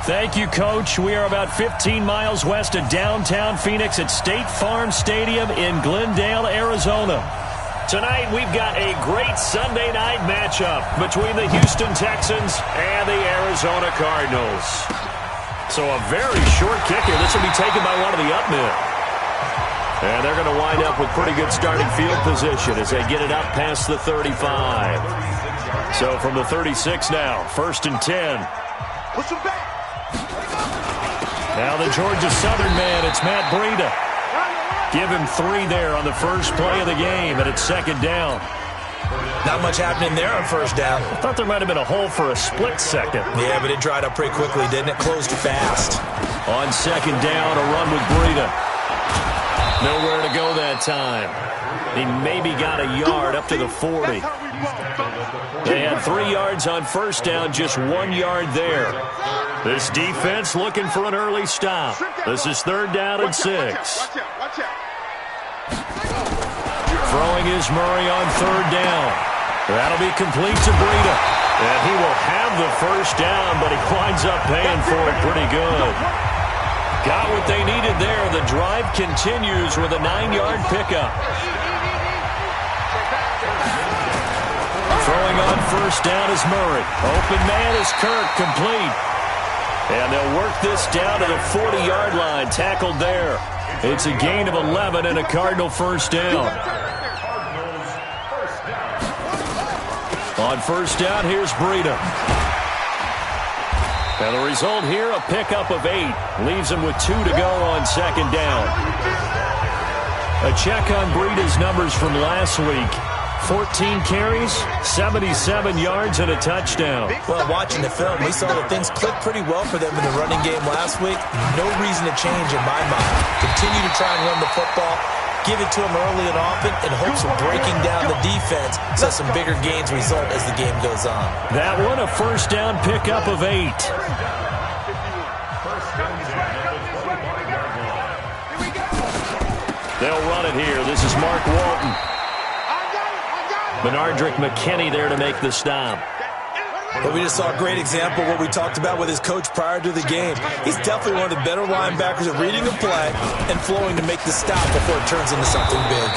Thank you, Coach. We are about 15 miles west of downtown Phoenix at State Farm Stadium in Glendale, Arizona. Tonight, we've got a great Sunday night matchup between the Houston Texans and the Arizona Cardinals. So a very short kicker. This will be taken by one of the up men. And they're going to wind up with pretty good starting field position as they get it up past the 35. So from the 36 now, 1st and 10. Push him back. Now the Georgia Southern man, it's Matt Breida. Give him 3 there on the first play of the game, and it's 2nd down. Not much happening there on 1st down. I thought there might have been a hole for a split second. Yeah, but it dried up pretty quickly, didn't it? Closed fast. On 2nd down, a run with Breida. Nowhere to go that time. He maybe got a yard up to the 40. They had 3 yards on 1st down, just 1 yard there. This defense looking for an early stop. This is 3rd down and 6. Throwing is Murray on 3rd down. That'll be complete to Breida. And he will have the 1st down, but he winds up paying for it pretty good. Got what they needed there. The drive continues with a 9-yard pickup. Throwing on 1st down is Murray. Open man is Kirk, complete. And they'll work this down to the 40-yard line. Tackled there. It's a gain of 11 and a Cardinal 1st down. On 1st down, here's Breida. And the result here, a pickup of 8. Leaves him with 2 to go on 2nd down. A check on Breida's numbers from last week. 14 carries, 77 yards, and a touchdown. Well, watching the film, we saw that things clicked pretty well for them in the running game last week. No reason to change in my mind. Continue to try and run the football, give it to them early and often, in hopes of breaking down the defense so some bigger gains result as the game goes on. That one, a 1st down pickup of 8. They'll run it here. This is Mark Walton. Benardrick McKinney there to make the stop. But we just saw a great example of what we talked about with his coach prior to the game. He's definitely one of the better linebackers at reading a play and flowing to make the stop before it turns into something big.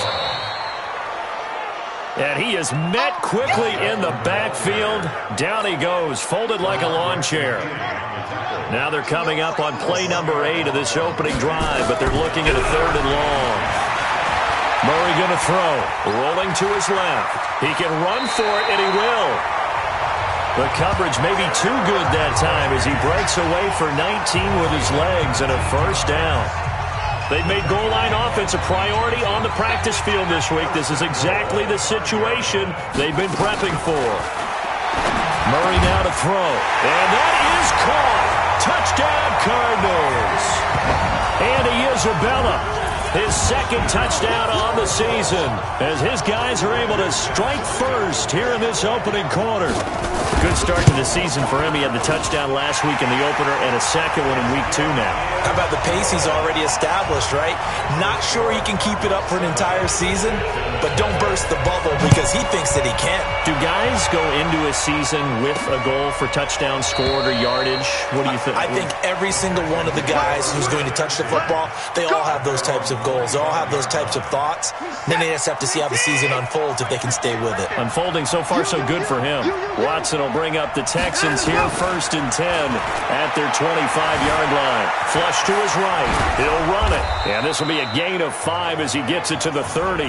And he is met quickly in the backfield. Down he goes, folded like a lawn chair. Now they're coming up on play number 8 of this opening drive, but they're looking at a 3rd and long. Murray going to throw, rolling to his left. He can run for it, and he will. The coverage may be too good that time as he breaks away for 19 with his legs and a 1st down. They've made goal line offense a priority on the practice field this week. This is exactly the situation they've been prepping for. Murray now to throw, and that is caught. Touchdown, Cardinals. Andy Isabella. His 2nd touchdown on the season as his guys are able to strike first here in this opening quarter. Good start to the season for him. He had the touchdown last week in the opener and a 2nd one in week 2 now. How about the pace he's already established, right? Not sure he can keep it up for an entire season, but don't burst the bubble because he thinks that he can. Do guys go into a season with a goal for touchdown scored or yardage? What do you think? I think every single one of the guys who's going to touch the football, they all have those types of goals. They all have those types of thoughts. Then they just have to see how the season unfolds if they can stay with it. Unfolding so far so good for him. Watson will bring up the Texans here 1st and 10 at their 25-yard line. Flush to his right. He'll run it. And this will be a gain of 5 as he gets it to the 30.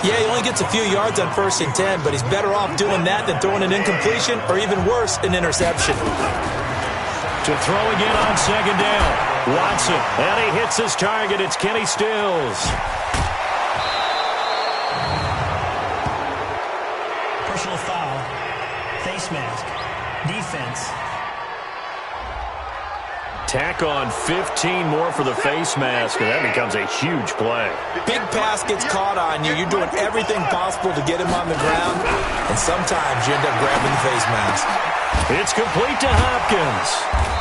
Yeah, he only gets a few yards on 1st and 10, but he's better off doing that than throwing an incompletion or even worse, an interception. To throw again on 2nd down. Watson, and he hits his target. It's Kenny Stills. Personal foul, face mask, defense. Tack on 15 more for the face mask, and that becomes a huge play. Big pass gets caught on you. You're doing everything possible to get him on the ground, and sometimes you end up grabbing the face mask. It's complete to Hopkins.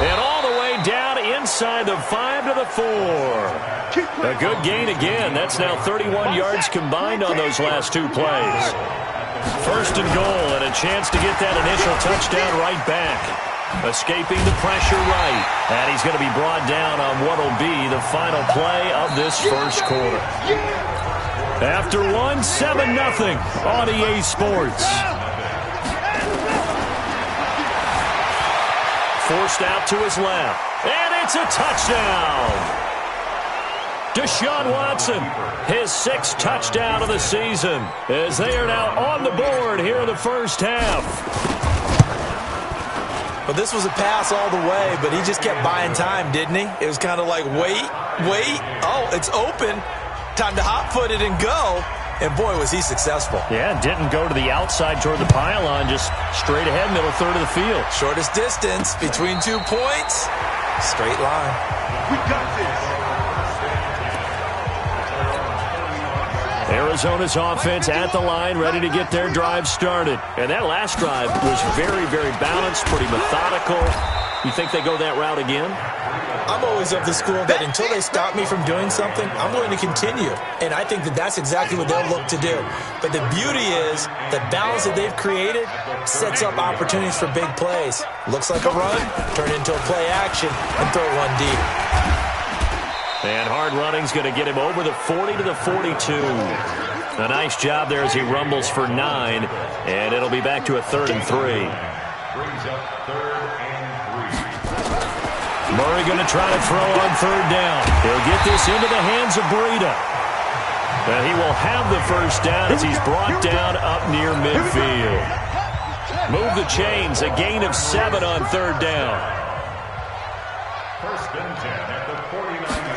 And all the way down inside the 5 to the 4. A good gain again. That's now 31 yards combined on those last 2 plays. 1st and goal and a chance to get that initial touchdown right back. Escaping the pressure right. And he's going to be brought down on what will be the final play of this first quarter. After 7-0 on EA Sports. Forced out to his left. And it's a touchdown. Deshaun Watson, his 6th touchdown of the season, as they are now on the board here in the first half. Well, this was a pass all the way, but he just kept buying time, didn't he? It was kind of like, wait. Oh, it's open. Time to hot-foot it and go. And, boy, was he successful. Yeah, didn't go to the outside toward the pylon, just straight ahead, middle third of the field. Shortest distance between 2 points. Straight line. We got this. Arizona's offense at the line, ready to get their drive started. And that last drive was very, very balanced, pretty methodical. You think they go that route again? I'm always of the school that until they stop me from doing something, I'm going to continue. And I think that that's exactly what they'll look to do. But the beauty is the balance that they've created sets up opportunities for big plays. Looks like a run, turn it into a play action, and throw one deep. And hard running's going to get him over the 40 to the 42. A nice job there as he rumbles for 9. And it'll be back to a 3rd and 3. Brings up 3rd and 3. Murray going to try to throw on 3rd down. He'll get this into the hands of Breida. And he will have the first down as he's brought down up near midfield. Move the chains, a gain of 7 on 3rd down. 1st and 10 at the 49.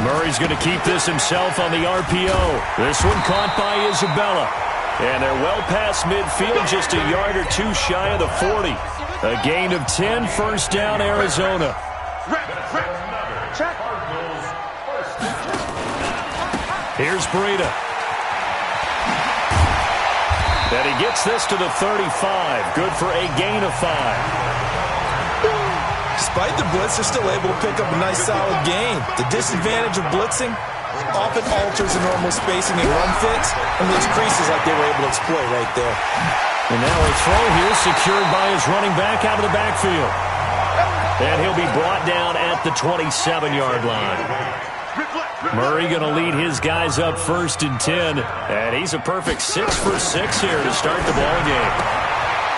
Murray's going to keep this himself on the RPO. This one caught by Isabella. And they're well past midfield, just a yard or 2 shy of the 40. A gain of 10, 1st down, Arizona. Here's Breida. And he gets this to the 35. Good for a gain of 5. Despite the blitz, they're still able to pick up a nice solid gain. The disadvantage of blitzing often alters the normal spacing and run fits and leaves creases like they were able to exploit right there. And now a throw here secured by his running back out of the backfield. And he'll be brought down at the 27-yard line. Murray going to lead his guys up 1st and 10. And he's a perfect 6 for 6 here to start the ball game.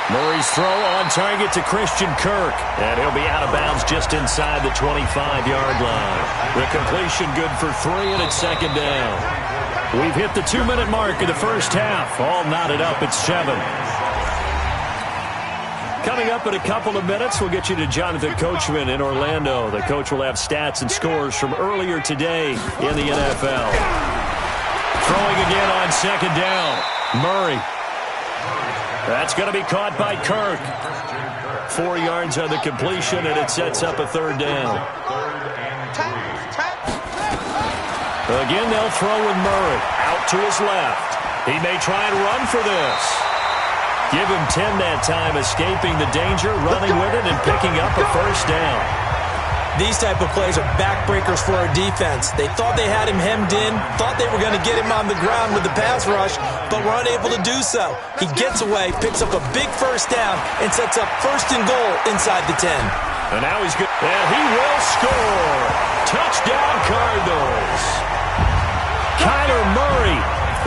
Murray's throw on target to Christian Kirk. And he'll be out of bounds just inside the 25-yard line. The completion good for 3, and it's 2nd down. We've hit the 2-minute mark of the first half. All knotted up at 7. Coming up in a couple of minutes, we'll get you to Jonathan Coachman in Orlando. The coach will have stats and scores from earlier today in the NFL. Throwing again on 2nd down. Murray. That's going to be caught by Kirk. 4 yards on the completion, and it sets up a 3rd down. Again, they'll throw with Murray. Out to his left. He may try and run for this. Give him 10 that time, escaping the danger, running with it, and picking up a 1st down. These type of plays are backbreakers for our defense. They thought they had him hemmed in, thought they were going to get him on the ground with the pass rush, but were unable to do so. He gets away, picks up a big 1st down, and sets up 1st and goal inside the 10. And now he's good. And he will score. Touchdown, Cardinals. Kyler Murray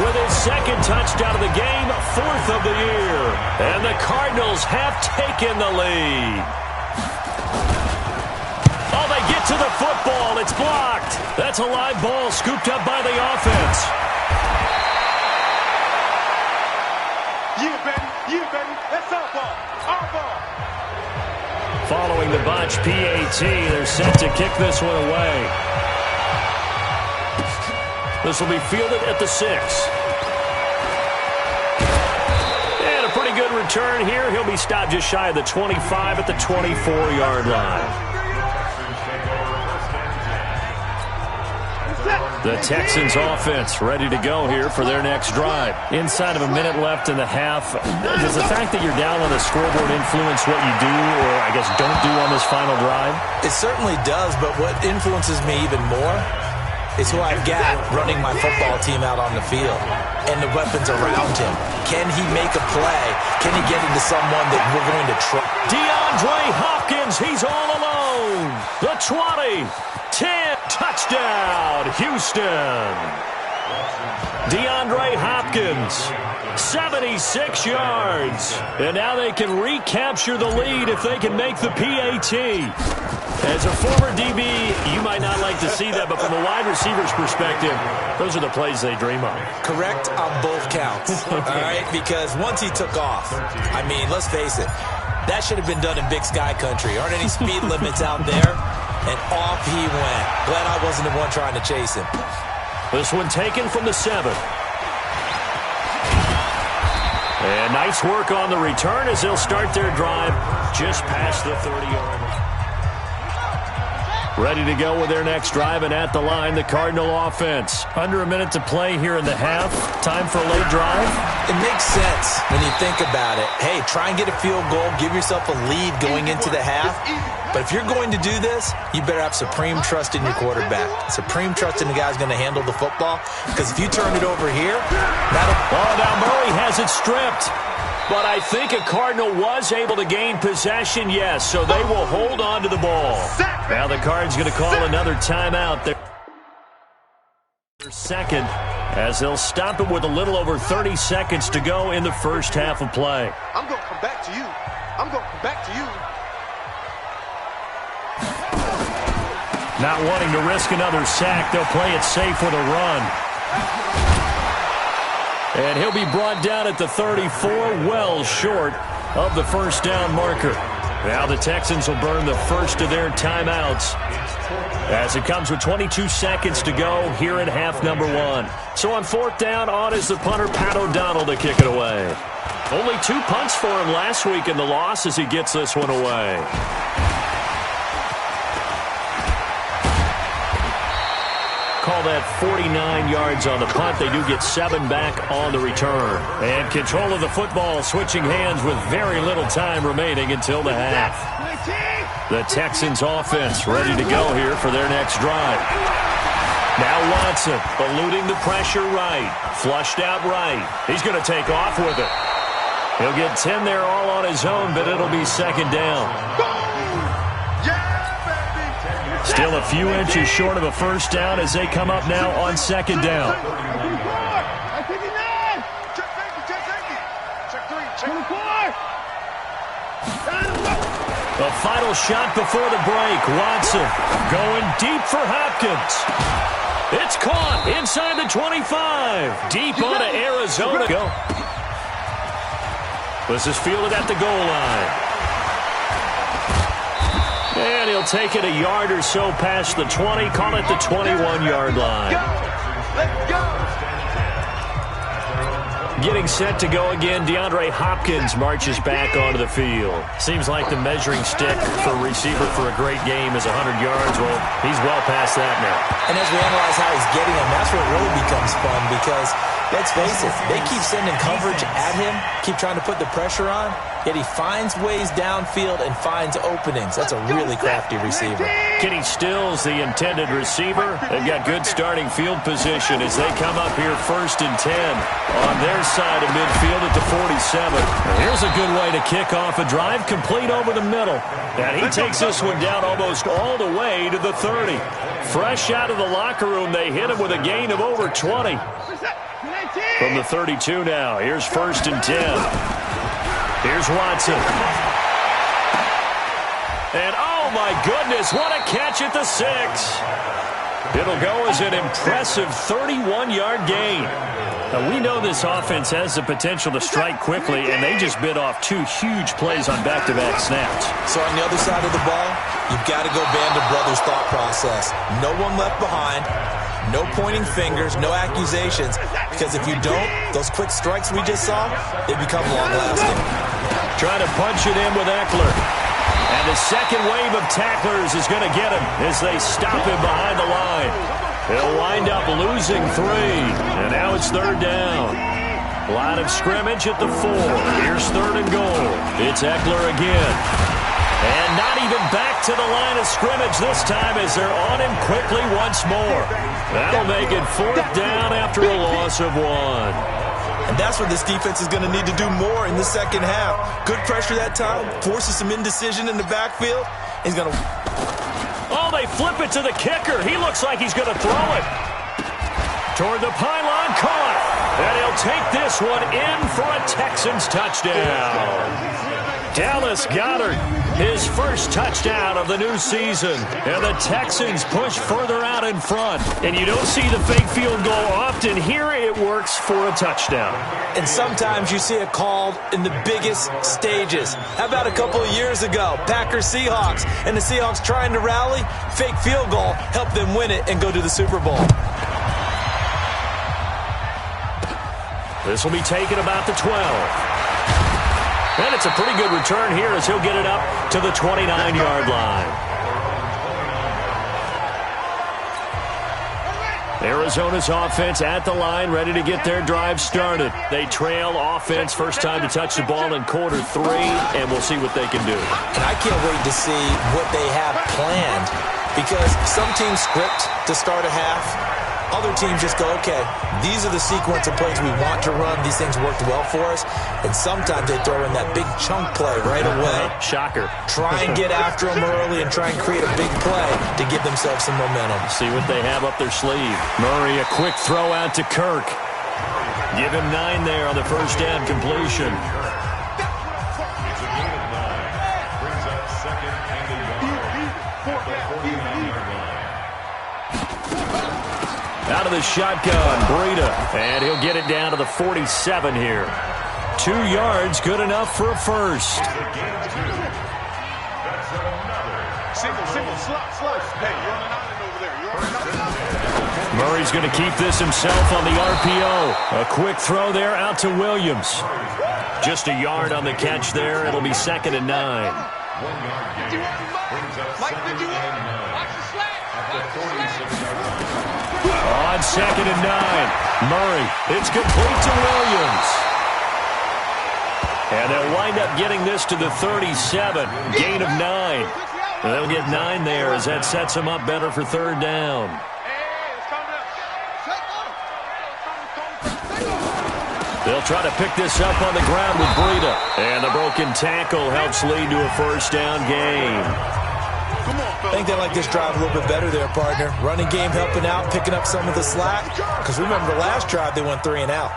with his 2nd touchdown of the game, 4th of the year. And the Cardinals have taken the lead. Oh, they get to the football. It's blocked. That's a live ball scooped up by the offense. You, baby. That's our ball. Our ball. Following the botch PAT, they're set to kick this one away. This will be fielded at the 6. And a pretty good return here. He'll be stopped just shy of the 25 at the 24-yard line. The Texans offense ready to go here for their next drive. Inside of a minute left in the half, does the fact that you're down on the scoreboard influence what you do or, I guess, don't do on this final drive? It certainly does, but what influences me even more is who I've got running my football team out on the field and the weapons around him. Can he make a play? Can he get into someone that we're going to try? DeAndre Hopkins, he's all alone. The 20, 10, touchdown, Houston. DeAndre Hopkins, 76 yards. And now they can recapture the lead if they can make the PAT. As a former DB, you might not like to see that, but from a wide receiver's perspective, those are the plays they dream of. Correct on both counts, all right? Because once he took off, I mean, let's face it, that should have been done in Big Sky Country. Aren't any speed limits out there? And off he went. Glad I wasn't the one trying to chase him. This one taken from the 7. And nice work on the return as they'll start their drive just past the 30-yard line. Ready to go with their next drive, and at the line, the Cardinal offense. Under a minute to play here in the half. Time for a late drive. It makes sense when you think about it. Hey, try and get a field goal. Give yourself a lead going into the half. But if you're going to do this, you better have supreme trust in your quarterback. Supreme trust in the guy's going to handle the football. Because if you turn it over here, that'll... Oh, now Murray has it stripped. But I think a Cardinal was able to gain possession, yes, so they will hold on to the ball. Now the Card's going to call another timeout. Their second, as they'll stop it with a little over 30 seconds to go in the first half of play. I'm going to come back to you. I'm going to come back to you. Not wanting to risk another sack, they'll play it safe with a run. And he'll be brought down at the 34, well short of the first down marker. Now the Texans will burn the first of their timeouts as it comes with 22 seconds to go here in half number 1. So on fourth down, on is the punter, Pat O'Donnell, to kick it away. Only 2 punts for him last week in the loss as he gets this one away. Call that 49 yards on the punt. They do get 7 back on the return. And control of the football switching hands with very little time remaining until the half. The Texans offense ready to go here for their next drive. Now Watson eluding the pressure right. Flushed out right. He's going to take off with it. He'll get 10 there all on his own, but it'll be second down. Still a few inches short of a first down as they come up now on second down. The final shot before the break. Watson going deep for Hopkins. It's caught inside the 25. Deep onto Arizona. Go. This is fielded at the goal line. And he'll take it a yard or so past the 20. Call it the 21-yard line. Let's go. Getting set to go again, DeAndre Hopkins marches back onto the field. Seems like the measuring stick for a receiver for a great game is 100 yards. Well, he's well past that now. And as we analyze how he's getting them, that's where it really becomes fun because, let's face it, they keep sending coverage at him, keep trying to put the pressure on, yet he finds ways downfield and finds openings. That's a really crafty receiver. Kenny Stills, the intended receiver. They've got good starting field position as they come up here first and 10 on their side of midfield at the 47. And here's a good way to kick off a drive, complete over the middle. And he takes this one down almost all the way to the 30. Fresh out of the locker room, they hit him with a gain of over 20. From the 32 now, here's first and 10. Here's Watson. And oh my goodness, what a catch at the 6. It'll go as an impressive 31-yard gain. Now, we know this offense has the potential to strike quickly, and they just bit off 2 huge plays on back-to-back snaps. So on the other side of the ball, you've got to go band of brothers thought process. No one left behind. No pointing fingers, no accusations, because if you don't, those quick strikes we just saw, they become long-lasting. Trying to punch it in with Eckler. And the second wave of tacklers is going to get him as they stop him behind the line. He'll wind up losing 3, and now it's third down. Line of scrimmage at the 4. Here's third and goal. It's Eckler again. And not even back to the line of scrimmage this time as they're on him quickly once more. That'll make it 4th down after a loss of 1. And that's what this defense is going to need to do more in the second half. Good pressure that time, forces some indecision in the backfield. He's going to... Oh, they flip it to the kicker. He looks like he's going to throw it. Toward the pylon, caught. And he'll take this one in for a Texans touchdown. Dallas Goedert, his first touchdown of the new season. And the Texans push further out in front. And you don't see the fake field goal often. Here it works for a touchdown. And sometimes you see it called in the biggest stages. How about a couple of years ago, Packers-Seahawks, and the Seahawks trying to rally? Fake field goal helped them win it and go to the Super Bowl. This will be taken about the 12. And it's a pretty good return here as he'll get it up to the 29-yard line. Arizona's offense at the line, ready to get their drive started. They trail offense, first time to touch the ball in quarter 3, and we'll see what they can do. And I can't wait to see what they have planned, because some teams script to start a half. Other teams just go, okay, these are the sequence of plays we want to run. These things worked well for us. And sometimes they throw in that big chunk play right away. Shocker. Try and get after them early and try and create a big play to give themselves some momentum. See what they have up their sleeve. Murray, a quick throw out to Kirk. Give him 9 there on the first down completion. Out of the shotgun, Breida, and he'll get it down to the 47 here. 2 yards, good enough for a first. Single, slot. Hey, you're on an island over there. You're on an island. Murray's going to keep this himself on the RPO. A quick throw there out to Williams. Just a yard on the catch there. It'll be 2nd and 9. Mike, 51. Watch the slant. On 2nd and 9, Murray, it's complete to Williams. And they'll wind up getting this to the 37, gain of 9. And they'll get 9 there as that sets them up better for 3rd down. They'll try to pick this up on the ground with Breida. And the broken tackle helps lead to a first down gain. I think they like this drive a little bit better there, partner. Running game helping out, picking up some of the slack. Because remember, the last drive they went 3 and out.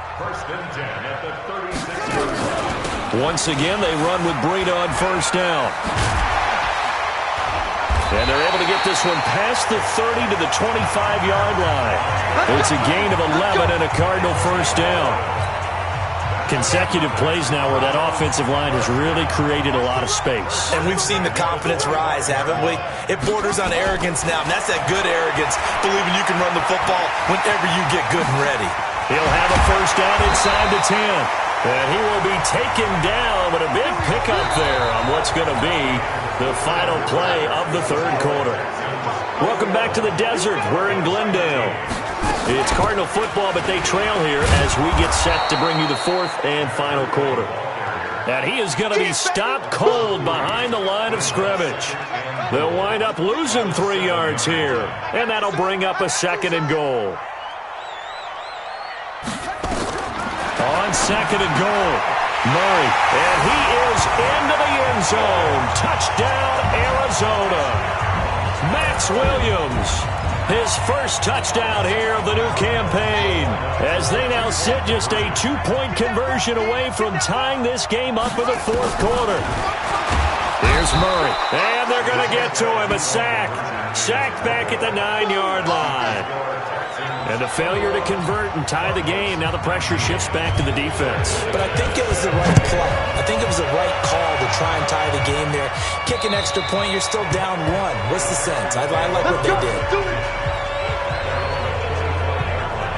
Once again, they run with Breida on first down. And they're able to get this one past the 30 to the 25-yard line. It's a gain of 11 and a Cardinal first down. Consecutive plays now where that offensive line has really created a lot of space. And we've seen the confidence rise, haven't we? It borders on arrogance now, and that's that good arrogance, believing you can run the football whenever you get good and ready. He'll have a first down inside the 10. And he will be taken down, but a big pickup there on what's going to be the final play of the 3rd quarter. Welcome back to the desert. We're in Glendale. It's Cardinal football, but they trail here as we get set to bring you the 4th and final quarter. And he is going to be stopped cold behind the line of scrimmage. They'll wind up losing 3 yards here, and that'll bring up a 2nd and goal. On 2nd and goal, Murray, and he is into the end zone. Touchdown, Arizona. Max Williams, his first touchdown here of the new campaign, as they now sit just a 2-point conversion away from tying this game up in the 4th quarter. Here's Murray, and they're going to get to him. A sack. Sacked back at the 9-yard line. And a failure to convert and tie the game. Now the pressure shifts back to the defense. But I think it was the right play. I think it was the right call to try and tie the game there. Kick an extra point, you're still down 1. What's the sense? I like what they did.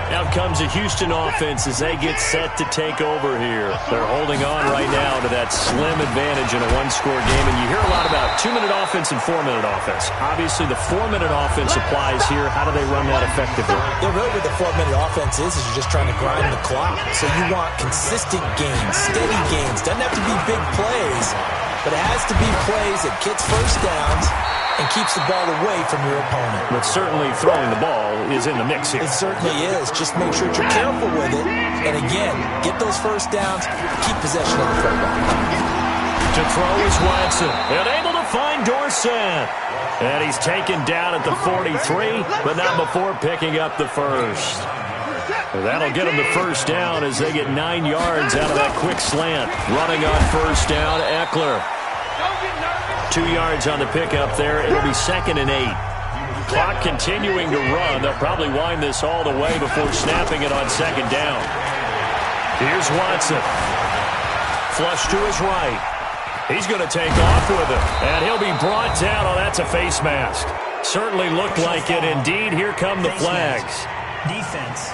Out comes a Houston offense as they get set to take over here. They're holding on right now to that slim advantage in a 1-score game. And you hear a lot about 2-minute offense and 4-minute offense. Obviously, the 4-minute offense applies here. How do they run that effectively? Yeah, really what the 4-minute offense is you're just trying to grind the clock. So you want consistent gains, steady gains. Doesn't have to be big plays. but it has to be plays that gets first downs and keeps the ball away from your opponent. But certainly throwing the ball is in the mix here. It certainly is. Just make sure that you're careful with it. And again, get those first downs, keep possession of the football. To throw is Watson, and able to find Dorsett. And he's taken down at the 43, but not before picking up the first. That'll get him the first down as they get 9 yards out of that quick slant. Running on first down, Eckler. 2 yards on the pickup there. It'll be 2nd and 8. Clock continuing to run. They'll probably wind this all the way before snapping it on 2nd down. Here's Watson. Flush to his right. He's going to take off with it. And he'll be brought down. Oh, that's a face mask. Certainly looked like it. Indeed, here come the flags. Defense.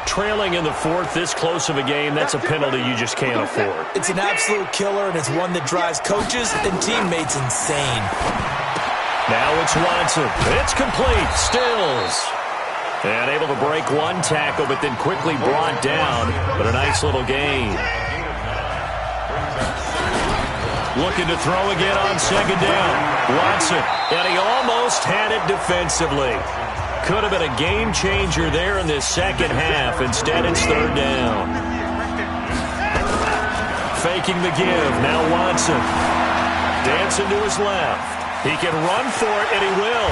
Trailing in the 4th, this close of a game, that's a penalty you just can't afford. It's an absolute killer, and it's one that drives coaches and teammates insane. Now it's Watson. It's complete. Stills. And able to break one tackle, but then quickly brought down. But a nice little gain. Looking to throw again on 2nd down. Watson. And he almost had it defensively. Could have been a game changer there in this second half. Instead, it's 3rd down. Faking the give. Now Watson. Dancing to his left. He can run for it, and he will.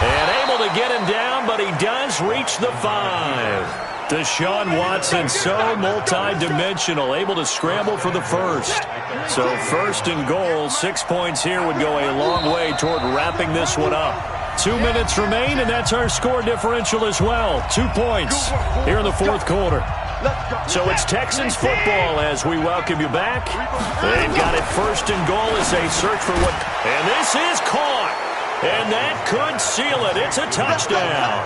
And able to get him down, but he does reach the 5. Deshaun Watson, so multi-dimensional, able to scramble for the first. So 1st and goal, 6 points here would go a long way toward wrapping this one up. 2 minutes remain, and that's our score differential as well. 2 points here in the 4th quarter. So it's Texans football as we welcome you back. They've got it 1st and goal as they search for what. And this is caught. And that could seal it. It's a touchdown.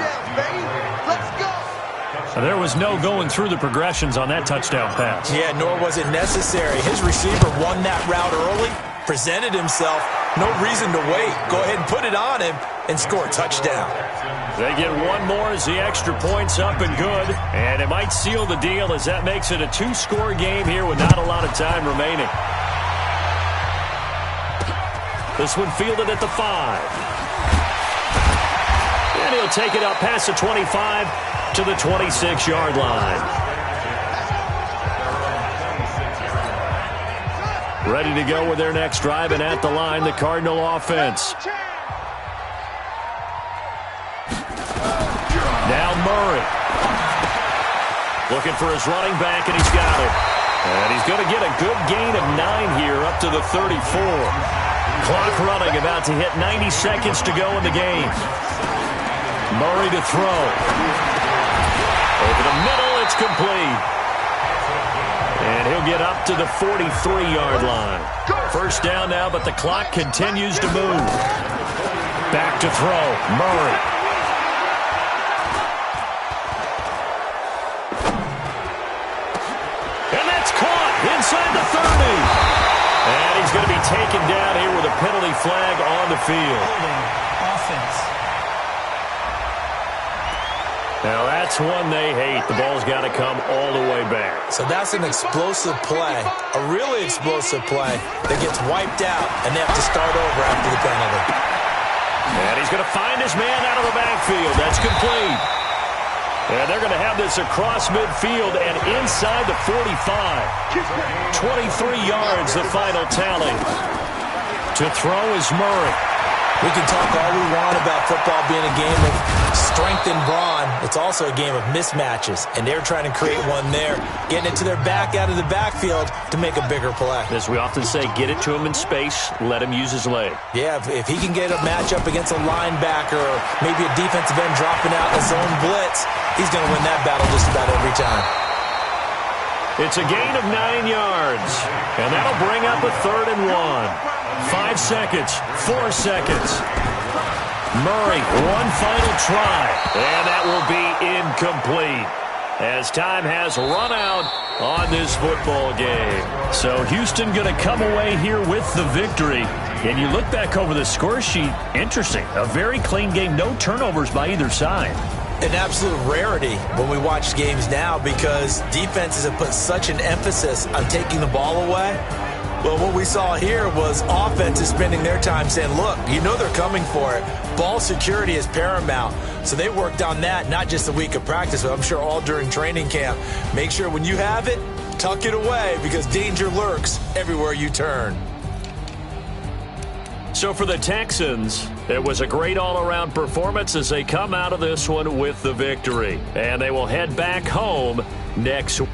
There was no going through the progressions on that touchdown pass. Yeah, nor was it necessary. His receiver won that route early, presented himself. No reason to wait. Go ahead and put it on him and score a touchdown. They get one more as the extra point's up and good. And it might seal the deal as that makes it a 2-score game here with not a lot of time remaining. This one fielded at the 5. And he'll take it up past the 25 to the 26-yard line. Ready to go with their next drive, and at the line, the Cardinal offense. Now Murray. Looking for his running back, and he's got it. And he's going to get a good gain of 9 here up to the 34. Clock running, about to hit 90 seconds to go in the game. Murray to throw. Over the middle, it's complete. And he'll get up to the 43-yard line. First down now, but the clock continues to move. Back to throw. Murray. And that's caught inside the 30. And he's going to be taken down here with a penalty flag on the field. Holding offense. Now that's one they hate. The ball's got to come all the way back. So that's an explosive play, a really explosive play that gets wiped out, and they have to start over after the penalty. And he's going to find his man out of the backfield. That's complete. And they're going to have this across midfield and inside the 45. 23 yards, the final tally. To throw is Murray. We can talk all we want about football being a game of strength and brawn. It's also a game of mismatches, and they're trying to create one there, getting it to their back out of the backfield to make a bigger play. As we often say, get it to him in space, let him use his leg. Yeah, if he can get a matchup against a linebacker or maybe a defensive end dropping out in a zone blitz, he's going to win that battle just about every time. It's a gain of 9 yards, and that'll bring up a 3rd and 1. 5 seconds, 4 seconds. Murray, one final try, and that will be incomplete as time has run out on this football game. So Houston going to come away here with the victory. And you look back over the score sheet, interesting. A very clean game, no turnovers by either side. an absolute rarity when we watch games now because defenses have put such an emphasis on taking the ball away. Well, what we saw here was offenses spending their time saying, look, you know they're coming for it. Ball security is paramount. So they worked on that, not just a week of practice, but I'm sure all during training camp. Make sure when you have it, tuck it away because danger lurks everywhere you turn. So for the Texans, it was a great all-around performance as they come out of this one with the victory. And they will head back home next week.